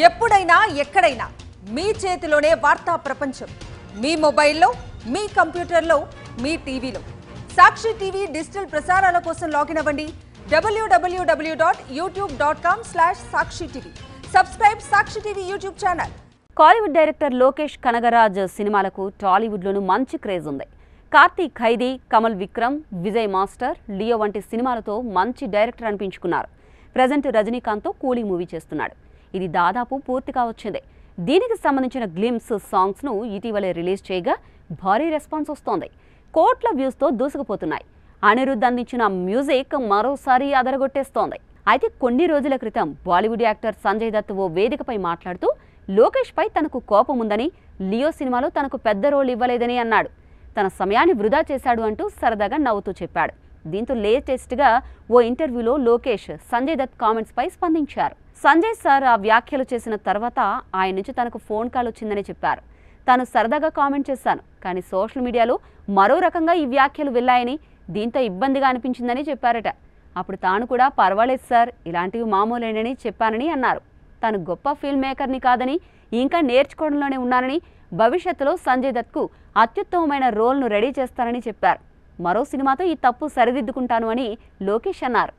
ఎప్పుడైనా ఎక్కడైనా మీ చేతిలోనే వార్తా ప్రపంచం. మీ మొబైల్లో, మీ కంప్యూటర్లో, మీ టీవీలో. సాక్షి టీవీ డిజిటల్ ప్రసారాల కోసం లాగిన్ అవ్వండి www.youtube.com/sakshitv. Subscribe Sakshi TV YouTube channel. Kollywood director Lokesh Kanagaraj సినిమాలకు టాలీవుడ్లోనూ మంచి క్రేజ్ ఉంది. కార్తీక్ ఖైదీ, కమల్ విక్రమ్, విజయ్ మాస్టర్, లియో వంటి సినిమాలతో మంచి డైరెక్టర్ అనిపించుకున్నారు. ప్రజెంట్ రజనీకాంత్తో కూలీ మూవీ చేస్తున్నాడు. ఇది దాదాపు పూర్తిగా వచ్చింది. దీనికి సంబంధించిన గ్లిమ్స్ సాంగ్స్ను ఇటీవలే రిలీజ్ చేయగా భారీ రెస్పాన్స్ వస్తోంది. కోట్ల వ్యూస్తో దూసుకుపోతున్నాయి. అనిరుద్ధ్ అందించిన మ్యూజిక్ మరోసారి అదరగొట్టేస్తోంది. అయితే కొన్ని రోజుల క్రితం బాలీవుడ్ యాక్టర్ సంజయ్ దత్ ఓ వేదికపై మాట్లాడుతూ లోకేష్పై తనకు కోపం ఉందని, లియో సినిమాలో తనకు పెద్ద రోల్ ఇవ్వలేదని అన్నాడు. తన సమయాన్ని వృధా చేశాడు అంటూ సరదాగా నవ్వుతూ చెప్పాడు. దీంతో లేటెస్ట్గా ఓ ఇంటర్వ్యూలో లోకేష్ సంజయ్ దత్ కామెంట్స్పై స్పందించారు. సంజయ్ సార్ ఆ వ్యాఖ్యలు చేసిన తర్వాత ఆయన నుంచి తనకు ఫోన్ కాల్ వచ్చిందని చెప్పారు. తాను సరదాగా కామెంట్ చేశాను, కానీ సోషల్ మీడియాలో మరో రకంగా ఈ వ్యాఖ్యలు వెళ్ళాయని, దీంతో ఇబ్బందిగా అనిపించిందని చెప్పారట. అప్పుడు తాను కూడా పర్వాలేదు సార్, ఇలాంటివి మామూలేనని చెప్పానని అన్నారు. తాను గొప్ప ఫిల్మ్ మేకర్ని కాదని, ఇంకా నేర్చుకోవడంలోనే ఉన్నానని, భవిష్యత్తులో సంజయ్ దత్కు అత్యుత్తమమైన రోల్ను రెడీ చేస్తానని చెప్పారు. మరో సినిమాతో ఈ తప్పు సరిదిద్దుకుంటాను అని లోకేష్ అన్నారు.